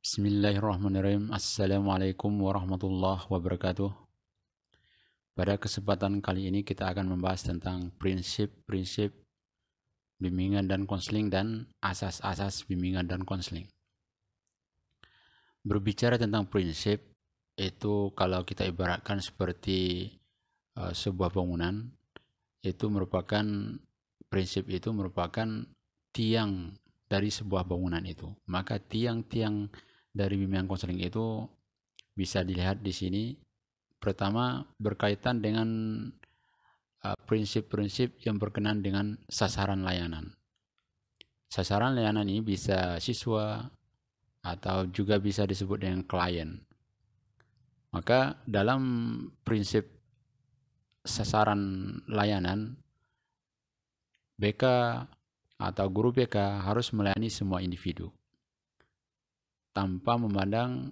Bismillahirrahmanirrahim. Assalamualaikum warahmatullahi wabarakatuh. Pada kesempatan kali ini kita akan membahas tentang prinsip-prinsip bimbingan dan konseling dan asas-asas bimbingan dan konseling. Berbicara tentang prinsip, itu kalau kita ibaratkan seperti sebuah bangunan, prinsip itu merupakan tiang dari sebuah bangunan itu. Maka tiang-tiang dari bimbingan konseling itu bisa dilihat di sini. Pertama, berkaitan dengan prinsip-prinsip yang berkenaan dengan sasaran layanan. Sasaran layanan ini bisa siswa atau juga bisa disebut dengan klien. Maka dalam prinsip sasaran layanan, BK atau guru BK harus melayani semua individu tanpa memandang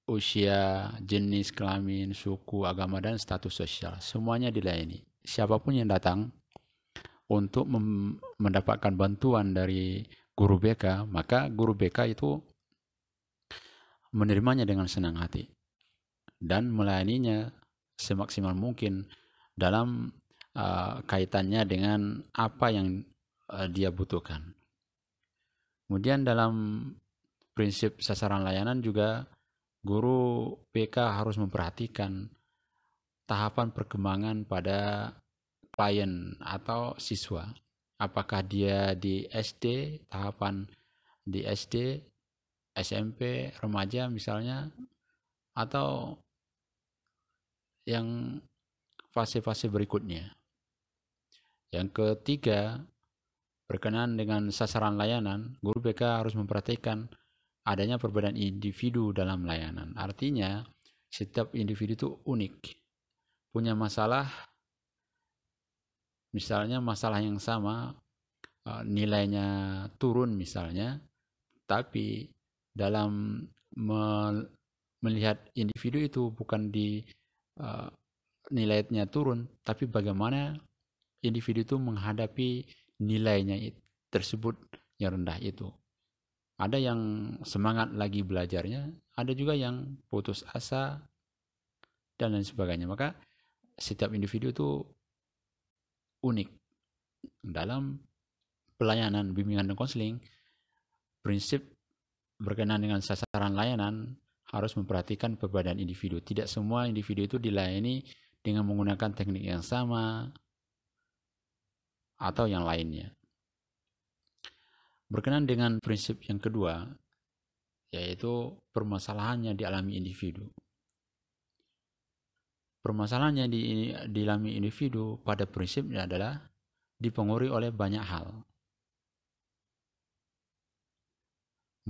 usia, jenis kelamin, suku, agama, dan status sosial. Semuanya dilayani. Siapapun yang datang untuk mendapatkan bantuan dari guru BK, maka guru BK itu menerimanya dengan senang hati dan melayaninya semaksimal mungkin dalam kaitannya dengan apa yang dia butuhkan. Kemudian dalam prinsip sasaran layanan juga guru BK harus memperhatikan tahapan perkembangan pada klien atau siswa. Apakah dia di SD, tahapan di SD, SMP, remaja misalnya, atau yang fase-fase berikutnya. Yang ketiga, berkenaan dengan sasaran layanan, guru BK harus memperhatikan adanya perbedaan individu dalam layanan. Artinya, setiap individu itu unik. Punya masalah, misalnya masalah yang sama, nilainya turun misalnya, tapi dalam melihat individu itu bukan di nilainya turun, tapi bagaimana individu itu menghadapi nilainya tersebut yang rendah itu. Ada yang semangat lagi belajarnya, ada juga yang putus asa, dan lain sebagainya. Maka setiap individu itu unik. Dalam pelayanan, bimbingan, dan konseling, prinsip berkenaan dengan sasaran layanan harus memperhatikan perbedaan individu. Tidak semua individu itu dilayani dengan menggunakan teknik yang sama atau yang lainnya. Berkenaan dengan prinsip yang kedua, yaitu permasalahannya dialami individu. Permasalahannya dialami individu pada prinsipnya adalah dipengaruhi oleh banyak hal.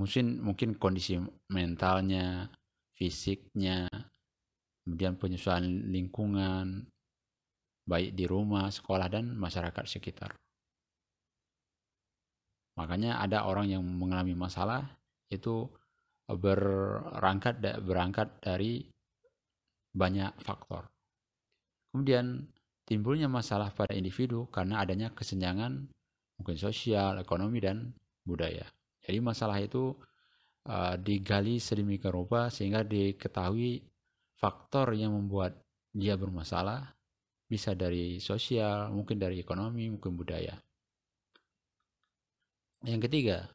Mungkin kondisi mentalnya, fisiknya, kemudian penyesuaian lingkungan, baik di rumah, sekolah, dan masyarakat sekitar. Makanya ada orang yang mengalami masalah itu berangkat dari banyak faktor. Kemudian timbulnya masalah pada individu karena adanya kesenjangan mungkin sosial, ekonomi, dan budaya. Jadi masalah itu digali sedemikian rupa sehingga diketahui faktor yang membuat dia bermasalah, bisa dari sosial, mungkin dari ekonomi, mungkin budaya. Yang ketiga,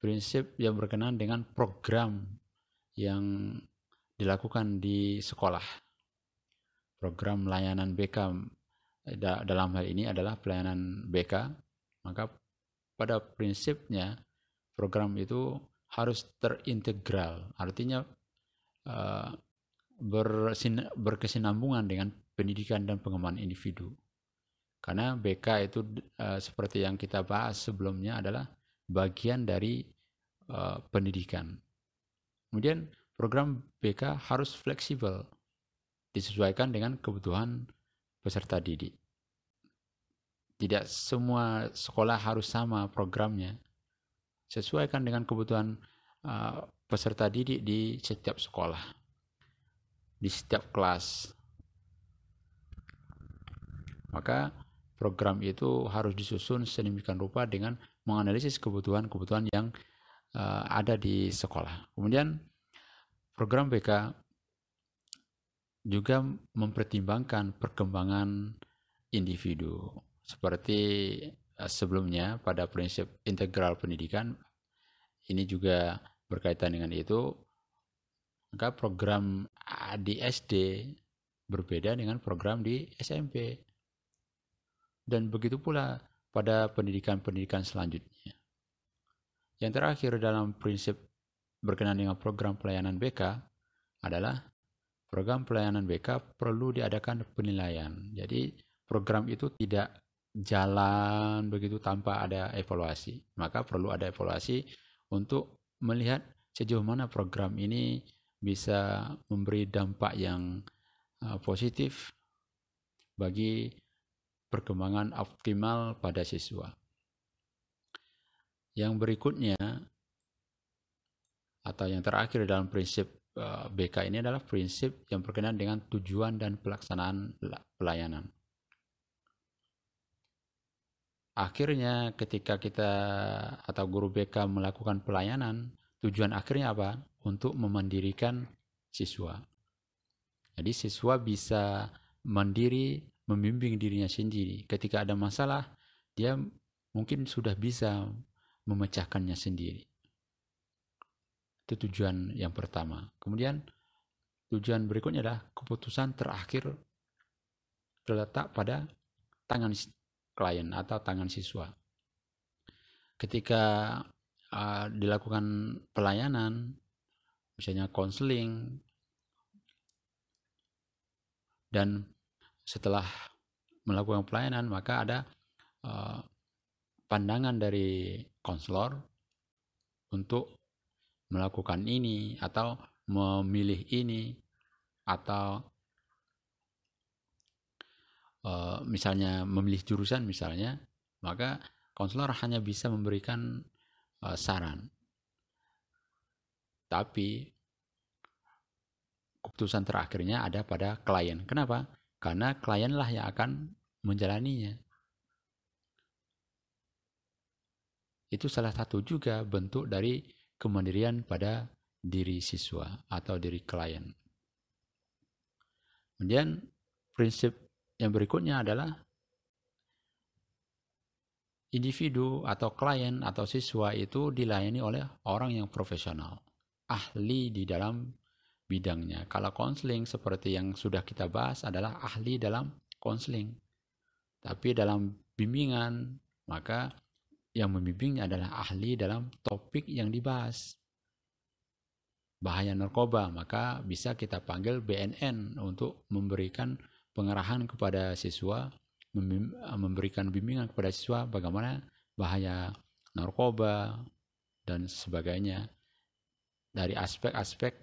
prinsip yang berkenaan dengan program yang dilakukan di sekolah. Program layanan BK dalam hal ini adalah pelayanan BK, maka pada prinsipnya program itu harus terintegral, artinya berkesinambungan dengan pendidikan dan pengembangan individu. Karena BK itu seperti yang kita bahas sebelumnya adalah bagian dari pendidikan. Kemudian program BK harus fleksibel, disesuaikan dengan kebutuhan peserta didik. Tidak semua sekolah harus sama programnya. Sesuaikan dengan kebutuhan peserta didik di setiap sekolah, di setiap kelas. Maka program itu harus disusun sedemikian rupa dengan menganalisis kebutuhan-kebutuhan yang ada di sekolah. Kemudian program BK juga mempertimbangkan perkembangan individu. Seperti sebelumnya pada prinsip integral pendidikan, ini juga berkaitan dengan itu, maka program di SD berbeda dengan program di SMP. Dan begitu pula pada pendidikan-pendidikan selanjutnya. Yang terakhir dalam prinsip berkenaan dengan program pelayanan BK adalah program pelayanan BK perlu diadakan penilaian. Jadi program itu tidak jalan begitu tanpa ada evaluasi. Maka perlu ada evaluasi untuk melihat sejauh mana program ini bisa memberi dampak yang positif bagi perkembangan optimal pada siswa. Yang berikutnya atau yang terakhir dalam prinsip BK ini adalah prinsip yang berkenaan dengan tujuan dan pelaksanaan pelayanan. Akhirnya ketika kita atau guru BK melakukan pelayanan, tujuan akhirnya apa? Untuk memandirikan siswa. Jadi siswa bisa mandiri membimbing dirinya sendiri. Ketika ada masalah, dia mungkin sudah bisa memecahkannya sendiri. Itu tujuan yang pertama. Kemudian tujuan berikutnya adalah keputusan terakhir terletak pada tangan klien atau tangan siswa. Ketika dilakukan pelayanan, misalnya konseling, dan setelah melakukan pelayanan maka ada pandangan dari konselor untuk melakukan ini atau memilih ini, atau misalnya memilih jurusan misalnya, maka konselor hanya bisa memberikan saran. Tapi keputusan terakhirnya ada pada klien. Kenapa? Karena klienlah yang akan menjalaninya. Itu salah satu juga bentuk dari kemandirian pada diri siswa atau diri klien. Kemudian prinsip yang berikutnya adalah individu atau klien atau siswa itu dilayani oleh orang yang profesional, ahli di dalam bidangnya. Kalau konseling seperti yang sudah kita bahas adalah ahli dalam konseling. Tapi dalam bimbingan, maka yang membimbingnya adalah ahli dalam topik yang dibahas. Bahaya narkoba, maka bisa kita panggil BNN untuk memberikan pengarahan kepada siswa, memberikan bimbingan kepada siswa bagaimana bahaya narkoba dan sebagainya dari aspek-aspek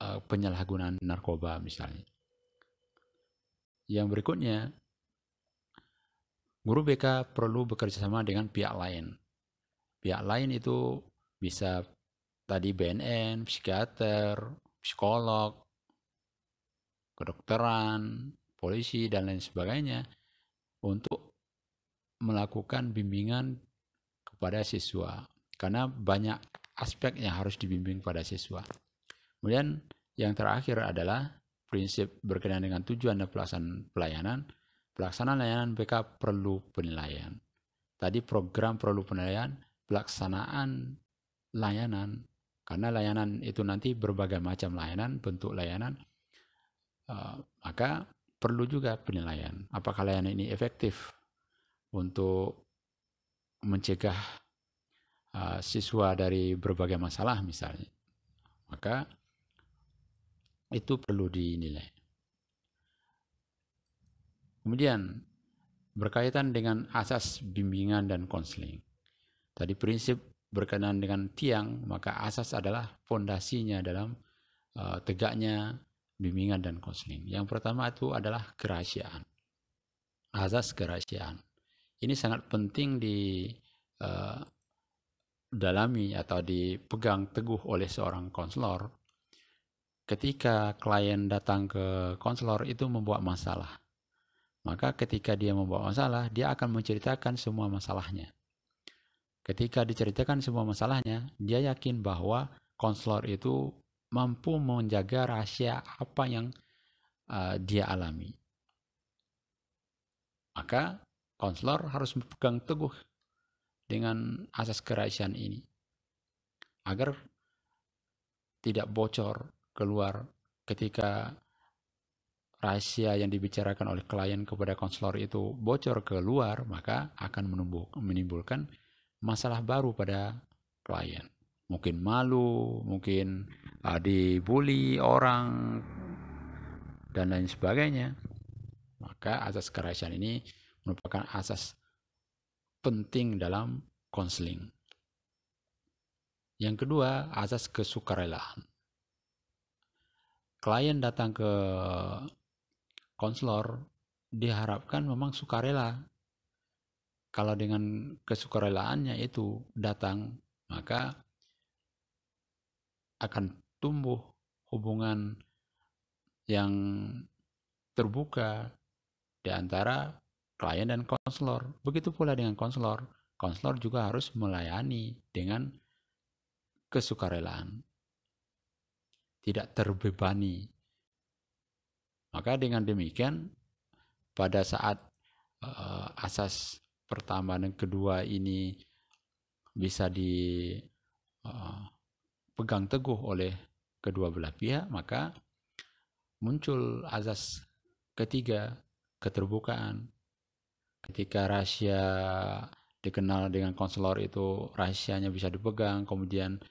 penyalahgunaan narkoba misalnya. Yang berikutnya, guru BK perlu bekerjasama dengan pihak lain. Pihak lain itu bisa tadi BNN, psikiater, psikolog, kedokteran, polisi, dan lain sebagainya untuk melakukan bimbingan kepada siswa. Karena banyak aspek yang harus dibimbing pada siswa. Kemudian yang terakhir adalah prinsip berkenaan dengan tujuan dan pelaksanaan pelayanan. Pelaksanaan layanan BK perlu penilaian. Tadi program perlu penilaian, pelaksanaan layanan. Karena layanan itu nanti berbagai macam layanan, bentuk layanan. Maka perlu juga penilaian. Apakah layanan ini efektif untuk mencegah siswa dari berbagai masalah misalnya. Maka itu perlu dinilai. Kemudian berkaitan dengan asas bimbingan dan konseling. Tadi prinsip berkenaan dengan tiang, maka asas adalah fondasinya dalam tegaknya bimbingan dan konseling. Yang pertama itu adalah kerahasiaan. Asas kerahasiaan. Ini sangat penting didalami atau dipegang teguh oleh seorang konselor. Ketika klien datang ke konselor itu membawa masalah. Maka ketika dia membawa masalah, dia akan menceritakan semua masalahnya. Ketika diceritakan semua masalahnya, dia yakin bahwa konselor itu mampu menjaga rahasia apa yang dia alami. Maka konselor harus berpegang teguh dengan asas kerahasiaan ini agar tidak bocor keluar. Ketika rahasia yang dibicarakan oleh klien kepada konselor itu bocor keluar, maka akan menimbulkan masalah baru pada klien. Mungkin malu, mungkin dibully orang, dan lain sebagainya. Maka asas kerahasiaan ini merupakan asas penting dalam konseling. Yang kedua, asas kesukarelaan. Klien datang ke konselor diharapkan memang sukarela. Kalau dengan kesukarelaannya itu datang, maka akan tumbuh hubungan yang terbuka di antara klien dan konselor. Begitu pula dengan konselor. Konselor juga harus melayani dengan kesukarelaan, tidak terbebani. Maka dengan demikian, pada saat asas pertama dan kedua ini bisa dipegang teguh oleh kedua belah pihak, maka muncul asas ketiga, keterbukaan. Ketika rahasia dikenal dengan konselor itu rahasianya bisa dipegang, kemudian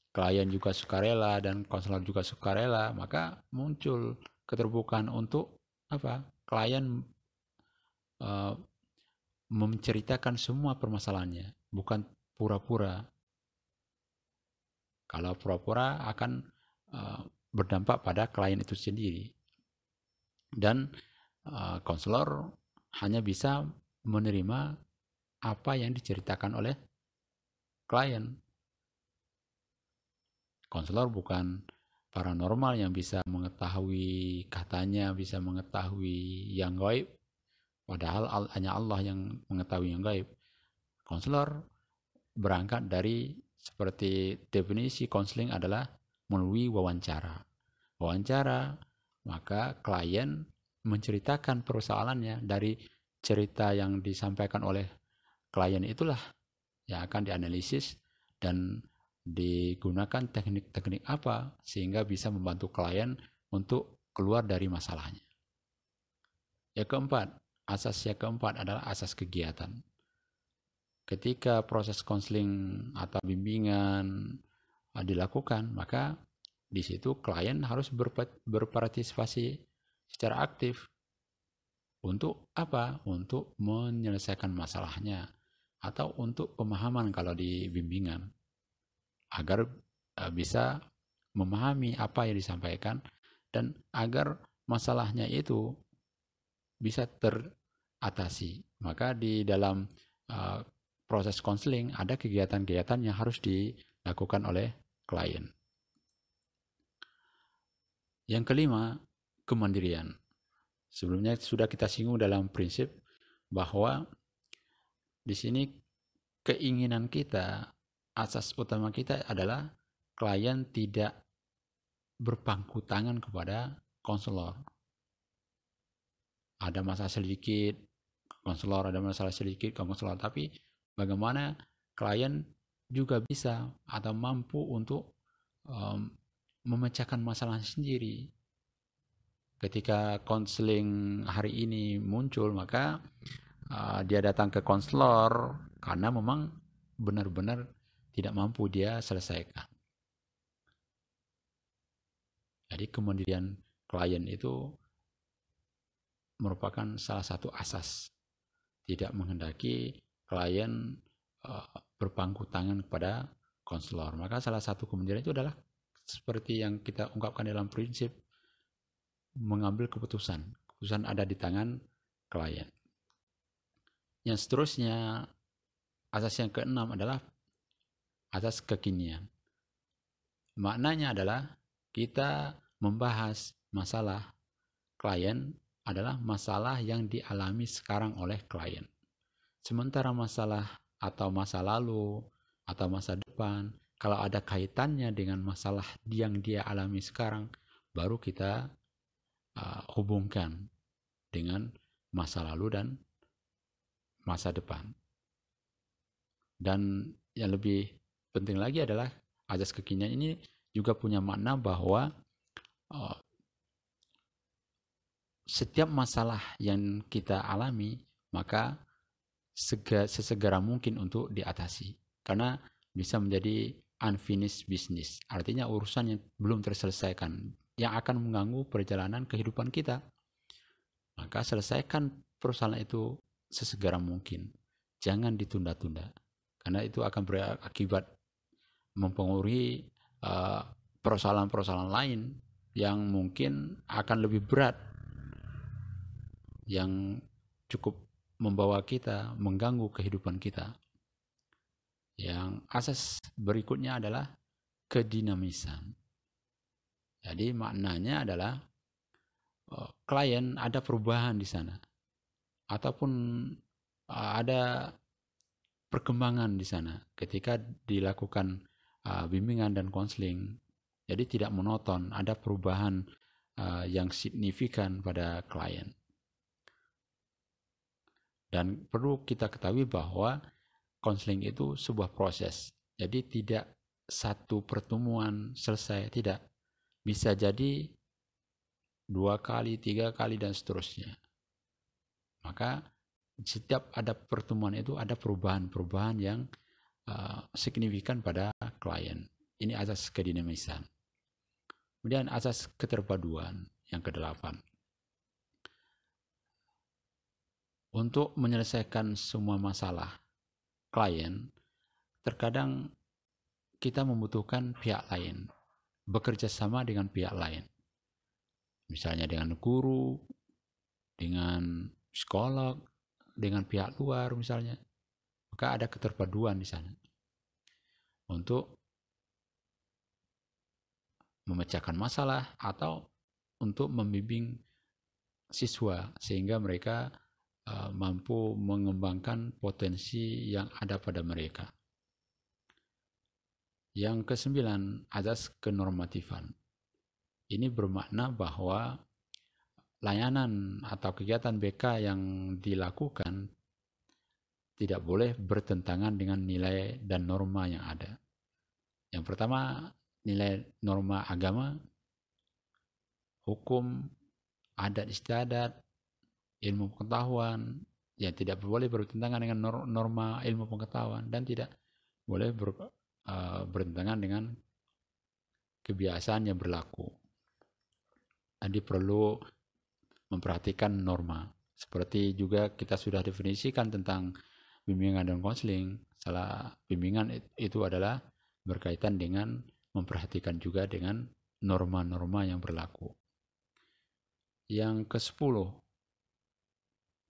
klien juga sukarela dan konselor juga sukarela, maka muncul keterbukaan untuk apa? Klien menceritakan semua permasalahannya, bukan pura-pura. Kalau pura-pura akan berdampak pada klien itu sendiri. Dan konselor hanya bisa menerima apa yang diceritakan oleh klien. Konselor bukan paranormal yang bisa mengetahui, katanya bisa mengetahui yang gaib, padahal hanya Allah yang mengetahui yang gaib. Konselor berangkat dari, seperti definisi konseling adalah melalui wawancara. Wawancara, maka klien menceritakan persoalannya. Dari cerita yang disampaikan oleh klien itulah yang akan dianalisis dan digunakan teknik-teknik apa sehingga bisa membantu klien untuk keluar dari masalahnya. Asas yang keempat adalah asas kegiatan. Ketika proses konseling atau bimbingan dilakukan, maka di situ klien harus berpartisipasi secara aktif. Untuk apa? Untuk menyelesaikan masalahnya atau untuk pemahaman kalau di bimbingan, agar bisa memahami apa yang disampaikan dan agar masalahnya itu bisa teratasi. Maka di dalam proses konseling ada kegiatan-kegiatan yang harus dilakukan oleh klien. Yang kelima, kemandirian. Sebelumnya sudah kita singgung dalam prinsip bahwa di sini keinginan kita, asas utama kita adalah klien tidak berpangku tangan kepada konselor. Ada masalah sedikit, konselor, ada masalah sedikit, konselor. Tapi bagaimana klien juga bisa atau mampu untuk memecahkan masalah sendiri. Ketika konseling hari ini muncul, maka dia datang ke konselor karena memang benar-benar tidak mampu dia selesaikan. Jadi kemandirian klien itu merupakan salah satu asas. Tidak menghendaki klien berpangku tangan kepada konselor. Maka salah satu kemandirian itu adalah seperti yang kita ungkapkan dalam prinsip, mengambil keputusan. Keputusan ada di tangan klien. Yang seterusnya, asas yang keenam adalah asas kekinian. Maknanya adalah kita membahas masalah klien adalah masalah yang dialami sekarang oleh klien. Sementara masalah atau masa lalu atau masa depan, kalau ada kaitannya dengan masalah yang dia alami sekarang, baru kita hubungkan dengan masa lalu dan masa depan. Dan yang lebih penting lagi adalah azas kekinian ini juga punya makna bahwa setiap masalah yang kita alami maka sesegera mungkin untuk diatasi, karena bisa menjadi unfinished business, artinya urusan yang belum terselesaikan yang akan mengganggu perjalanan kehidupan kita. Maka selesaikan persoalan itu sesegera mungkin, jangan ditunda-tunda, karena itu akan berakibat mempengaruhi persoalan-persoalan lain yang mungkin akan lebih berat, yang cukup membawa kita, mengganggu kehidupan kita. Yang asas berikutnya adalah kedinamisan. Jadi maknanya adalah klien ada perubahan di sana, ataupun ada perkembangan di sana ketika dilakukan bimbingan dan konseling. Jadi tidak monoton, ada perubahan yang signifikan pada klien. Dan perlu kita ketahui bahwa konseling itu sebuah proses. Jadi tidak satu pertemuan selesai, tidak. Bisa jadi 2 kali, 3 kali, dan seterusnya. Maka setiap ada pertemuan itu ada perubahan-perubahan yang signifikan pada klien. Ini asas kedinamisan. Kemudian asas keterpaduan yang ke-8. Untuk menyelesaikan semua masalah klien, terkadang kita membutuhkan pihak lain, bekerja sama dengan pihak lain. Misalnya dengan guru, dengan psikolog, dengan pihak luar misalnya. Maka ada keterpaduan di sana untuk memecahkan masalah atau untuk membimbing siswa sehingga mereka mampu mengembangkan potensi yang ada pada mereka. Yang ke-9, azas kenormatifan. Ini bermakna bahwa layanan atau kegiatan BK yang dilakukan tidak boleh bertentangan dengan nilai dan norma yang ada. Yang pertama, nilai norma agama, hukum, adat istiadat, ilmu pengetahuan, yang tidak boleh bertentangan dengan norma ilmu pengetahuan, dan tidak boleh bertentangan dengan kebiasaan yang berlaku. Jadi perlu memperhatikan norma. Seperti juga kita sudah definisikan tentang bimbingan dan konseling. Salah bimbingan itu adalah berkaitan dengan memperhatikan juga dengan norma-norma yang berlaku. Yang ke-10,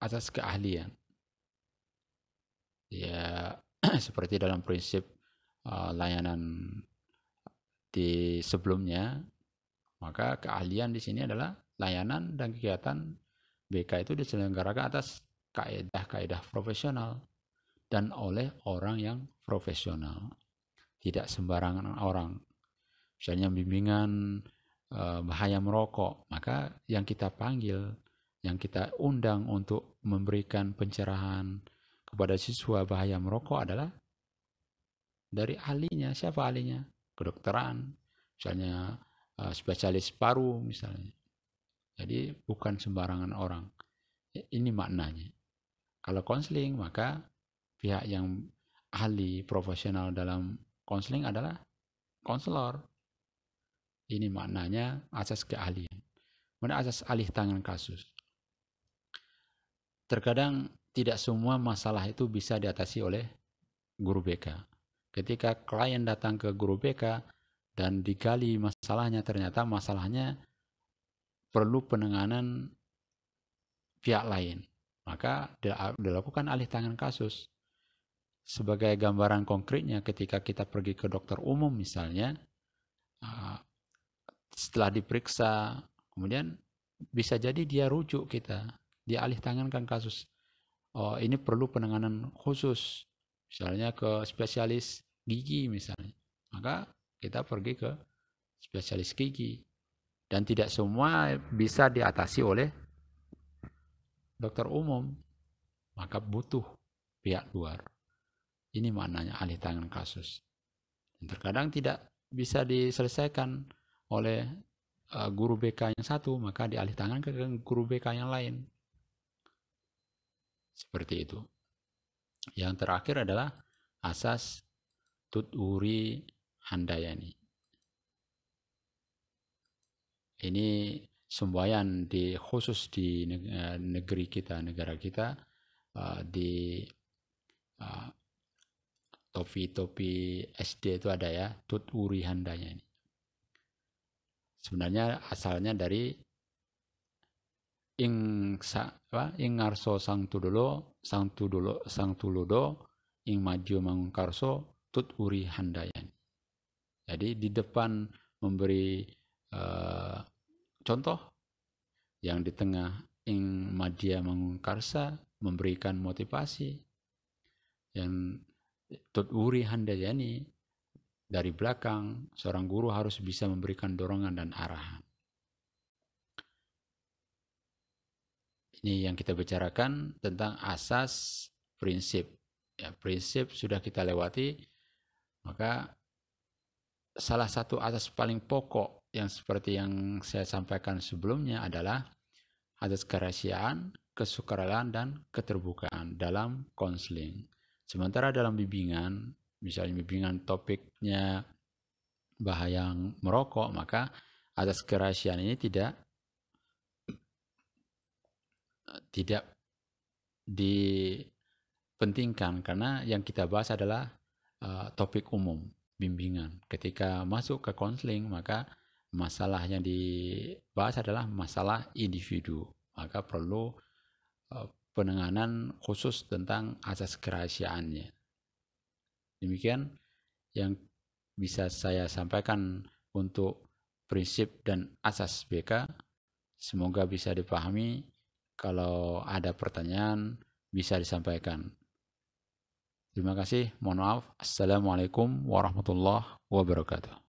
asas keahlian. Ya, seperti dalam prinsip layanan di sebelumnya, maka keahlian di sini adalah layanan dan kegiatan BK itu diselenggarakan atas kaedah-kaedah profesional dan oleh orang yang profesional, tidak sembarangan orang. Misalnya bimbingan bahaya merokok, maka yang kita panggil, yang kita undang untuk memberikan pencerahan kepada siswa bahaya merokok adalah dari ahlinya. Siapa ahlinya? Kedokteran, misalnya spesialis paru misalnya. Jadi bukan sembarangan orang. Ini maknanya. Kalau konseling, maka pihak yang ahli profesional dalam konseling adalah konselor. Ini maknanya asas keahlian. Kemudian asas alih tangan kasus. Terkadang tidak semua masalah itu bisa diatasi oleh guru BK. Ketika klien datang ke guru BK dan digali masalahnya, ternyata masalahnya perlu penanganan pihak lain, maka dilakukan alih tangan kasus. Sebagai gambaran konkretnya, ketika kita pergi ke dokter umum misalnya, setelah diperiksa, kemudian bisa jadi dia rujuk kita, dia alih tangankan kasus. Oh, ini perlu penanganan khusus, misalnya ke spesialis gigi misalnya, maka kita pergi ke spesialis gigi. Dan tidak semua bisa diatasi oleh dokter umum, maka butuh pihak luar. Ini maknanya alih tangan kasus. Dan terkadang tidak bisa diselesaikan oleh guru BK yang satu, maka dialih tangan ke guru BK yang lain. Seperti itu. Yang terakhir adalah asas tuturi handayani. Ini semboyan khusus di negeri kita, negara kita, di topi SD itu ada ya, tuturi handayani. Sebenarnya asalnya dari ing ngarso sang tulodo ing maju mangkarso tuturi handayani. Jadi di depan memberi contoh, yang di tengah ing madya mangkarsa memberikan motivasi, yang tuturi handayani dari belakang seorang guru harus bisa memberikan dorongan dan arahan. Ini yang kita bicarakan tentang asas prinsip. Ya, prinsip sudah kita lewati, maka salah satu asas paling pokok yang seperti yang saya sampaikan sebelumnya adalah asas kerahasiaan, kesukarelaan, dan keterbukaan dalam konseling. Sementara dalam bimbingan, misalnya bimbingan topiknya bahaya merokok, maka asas kerahasiaan ini tidak dipentingkan, karena yang kita bahas adalah topik umum bimbingan. Ketika masuk ke konseling, maka masalah yang dibahas adalah masalah individu, maka perlu penanganan khusus tentang asas kerahasiaannya. Demikian yang bisa saya sampaikan untuk prinsip dan asas BK. Semoga bisa dipahami. Kalau ada pertanyaan bisa disampaikan. Terima kasih. Mohon maaf. Assalamualaikum warahmatullahi wabarakatuh.